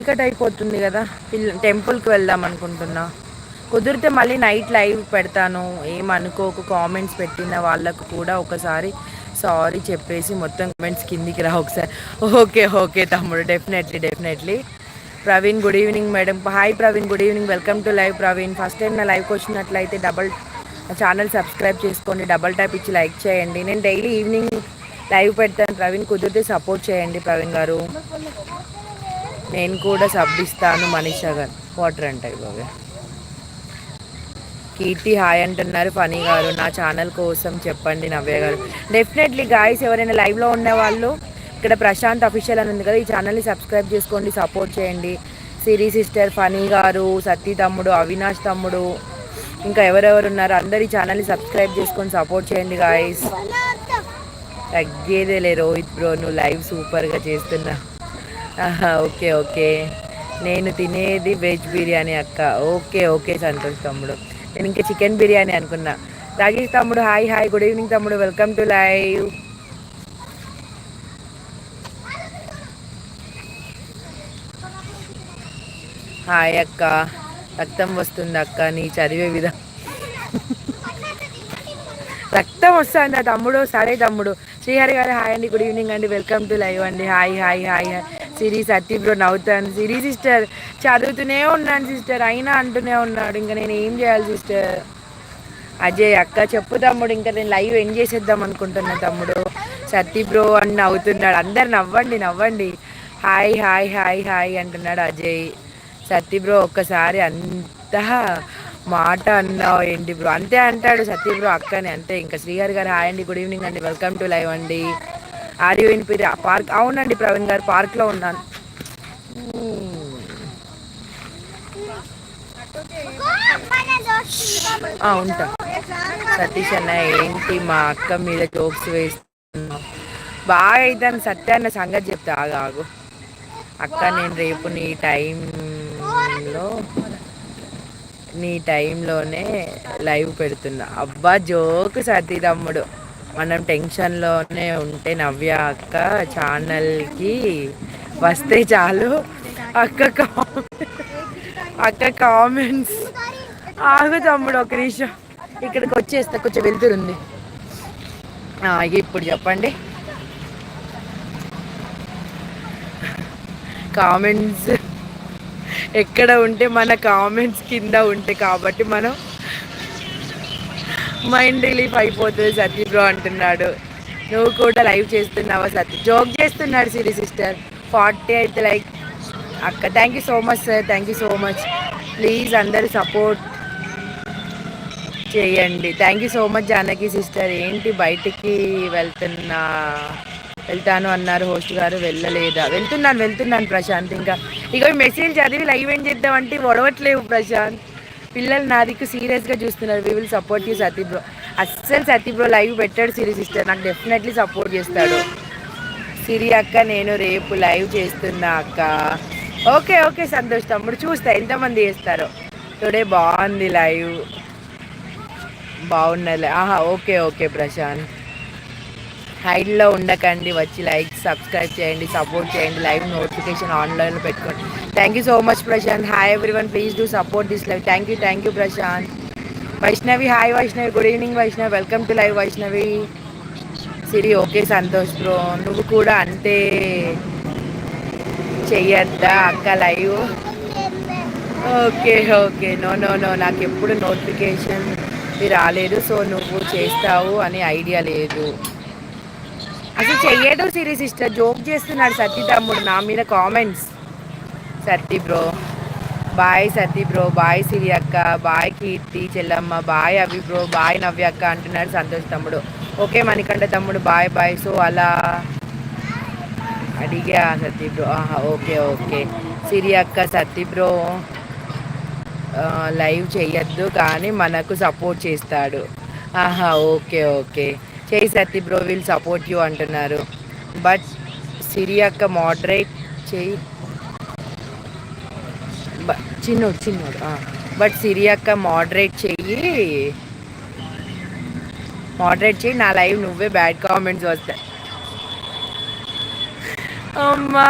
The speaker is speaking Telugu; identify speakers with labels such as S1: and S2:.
S1: చీకటి అయిపోతుంది కదా టెంపుల్కి వెళ్దాం అనుకుంటున్నా. కుదిరితే మళ్ళీ నైట్ లైవ్ పెడతాను. ఏమనుకోకు, కామెంట్స్ పెట్టిన వాళ్ళకు కూడా ఒకసారి సారీ చెప్పేసి మొత్తం కామెంట్స్ కిందికి రా ఒకసారి. ఓకే ఓకే తమ్ముడు, definitely definitely. Praveen good evening madam. Hi Praveen, good evening, welcome to live. Praveen first time నా లైవ్కి వచ్చినట్లయితే ఛానల్ సబ్స్క్రైబ్ చేసుకోండి, డబల్ ట్యాప్ ఇచ్చి లైక్ చేయండి. నేను డైలీ ఈవినింగ్ లైవ్ పెడతాను ప్రవీణ్, కుదిరితే సపోర్ట్ చేయండి ప్రవీణ్ గారు. నేను కూడా సబ్ ఇస్తాను మనీషా గారు. వాటర్ అంటాయి బాగా. కీర్తి హాయ్ అంటున్నారు ఫనీ గారు. నా ఛానల్ కోసం చెప్పండి నవ్య గారు. డెఫినెట్లీ గాయస్, ఎవరైనా లైవ్లో ఉండేవాళ్ళు ఇక్కడ ప్రశాంత్ అఫీషియల్ అని ఉంది కదా, ఈ ఛానల్ని సబ్స్క్రైబ్ చేసుకోండి, సపోర్ట్ చేయండి. సిరి సిస్టర్, ఫనీ గారు, సత్తి తమ్ముడు, అవినాష్ తమ్ముడు, ఇంకా ఎవరెవరు ఉన్నారు అందరు ఈ ఛానల్ని సబ్స్క్రైబ్ చేసుకొని సపోర్ట్ చేయండి గాయస్. తగ్గేదేలే రోహిత్ బ్రో, నువ్వు లైవ్ సూపర్గా చేస్తున్నా. Okay okay. నేను తినేది వెజ్ బిర్యానీ అక్క. ఓకే ఓకే సంతోష్ తమ్ముడు, నేను ఇంకా చికెన్ బిర్యానీ అనుకున్నా. రాజేష్ తమ్ముడు హాయ్ హాయ్, గుడ్ ఈవినింగ్ తమ్ముడు, వెల్కమ్ టు లైవ్. హాయ్ అక్క. రక్తం వస్తుంది అక్క నీ చదివే విధం. రక్తం వస్తుందా తమ్ముడు? సరే తమ్ముడు. శ్రీహరి గారు హాయ్ అండి, గుడ్ ఈవినింగ్ అండి, వెల్కమ్ టు లైవ్ అండి. Hi hi hi hi. Siri Satti bro నవ్వుతాను. సిరి సిస్టర్ చదువుతూనే ఉన్నాను సిస్టర్, అయినా అంటూనే ఉన్నాడు, ఇంకా నేను ఏం చేయాలి సిస్టర్. అజయ్ అక్క చెప్పు తమ్ముడు, ఇంకా నేను లైవ్ ఎండ్ చేసేద్దాం అనుకుంటున్నా తమ్ముడు. సత్తి బ్రో అని నవ్వుతున్నాడు. అందరు నవ్వండి నవ్వండి. హాయ్ హాయ్ హాయ్ హాయ్ అంటున్నాడు అజయ్. సత్తి బ్రో ఒక్కసారి అంతా మాట అన్నావు ఏంటి బ్రో? అంతే అంటాడు సత్య బ్రో అక్కని, అంతే ఇంకా. శ్రీహరి గారు హాయ్ అండి, గుడ్ ఈవినింగ్ అండి, వెల్కమ్ టు లైవ్ అండి. Are you in park? అవునండి ప్రవీణ్ గారు, పార్క్లో ఉన్నాను. ఉంటా. సతీష్ అన్న ఏంటి మా అక్క మీద జోక్స్ వేస్తున్నా? బాగా అవుతాను సత్య అన్న సంగతి చెప్తా, ఆగు ఆగు. అక్క నేను రేపు నీ టైంలోనే లైవ్ పెడుతున్నా. అబ్బా జోక్ సతీ తమ్ముడు, మనం టెన్షన్లోనే ఉంటే నవ్య అక్క ఛానల్కి వస్తే చాలు. అక్క అక్క కామెంట్స్. ఆగు తమ్ముడు ఒక నిమిషం, ఇక్కడికి వచ్చేస్తా, కొంచెం వెళ్తురుంది. ఇప్పుడు చెప్పండి. కామెంట్స్ ఎక్కడ ఉంటే మన కామెంట్స్ కింద ఉంటాయి కాబట్టి మనం మైండ్ రిలీఫ్ అయిపోతుంది. సతీ బ్రో అంటున్నాడు. నువ్వు కూడా లైవ్ చేస్తున్నావా సతీ? జోక్ చేస్తున్నాడు సిరి సిస్టర్. 40 అయితే లైక్ అక్క. Thank you so much sir, thank you so much. Please అందరు సపోర్ట్ చేయండి. Thank you so much Janaki sister. ఏంటి బయటికి వెళ్తాను అన్నారు హోస్ట్ గారు, వెళ్ళలేదా? వెళ్తున్నాను ప్రశాంత్. ఇంకా ఇక మెసేజ్ చదివి లైవ్ ఏం చేద్దామంటే ఒడవట్లేవు ప్రశాంత్. పిల్లలు నా దిక్కు సీరియస్గా చూస్తున్నారు. We will support you Sati bro. అస్సలు సతీ బ్రో లైవ్ పెట్టాడు సిరి సిస్టర్, నాకు డెఫినెట్లీ సపోర్ట్ చేస్తాడు. సిరి అక్క నేను రేపు లైవ్ చేస్తున్నా అక్క. ఓకే ఓకే సంతోష్ తమ్ముడు, చూస్తా ఎంతమంది చేస్తారో. టుడే బాగుంది లైవ్, బాగున్నలే. Okay okay Prashant. హైడ్లో ఉండకండి, వచ్చి లైక్ సబ్స్క్రైబ్ చేయండి, సపోర్ట్ చేయండి, లైవ్ నోటిఫికేషన్ ఆన్లైన్లో పెట్టుకోండి. Thank you so much Prashant. Hi everyone, please do support this live. Thank you Prashant. Vaishnavi hi Vaishnavi, good evening Vaishnavi, welcome to live Vaishnavi. Siri okay Santosh bro, నువ్వు కూడా అంతే చెయ్యొద్దా అక్క live? Okay okay, no no no, నాకు ఎప్పుడు నోటిఫికేషన్ రాలేదు, సో నువ్వు చేస్తావు అని ఐడియా లేదు. అసలు చెయ్యడు సిరి సిస్టర్, జోక్ చేస్తున్నాడు సతీ తమ్ముడు నా మీద కామెంట్స్. సతీ బ్రో బాయ్, సతీ బ్రో బాయ్, సిరి అక్క బాయ్, కీర్తి చెల్లమ్మ బాయ్, అవి బ్రో బాయ్, నవ్య అక్క అంటున్నాడు సంతోష్ తమ్ముడు. ఓకే మణికంఠ తమ్ముడు బాయ్ బాయ్. సో అలా అడిగా Sathi bro. Okay okay. Siri అక్క సతీ బ్రో లైవ్ చేయొద్దు కానీ మనకు సపోర్ట్ చేస్తాడు. ఓకే ఓకే, చేయి సతీ బ్రో, విల్ సపోర్ట్ యూ అంటున్నారు. బట్ సిరి అక్క మోడరేట్ చేయి. చిన్నోడు బట్ సిరి అక్క మోడరేట్ చెయ్యి, నా లైవ్ నువ్వే బ్యాడ్ కామెంట్స్ వస్తాయి. అమ్మా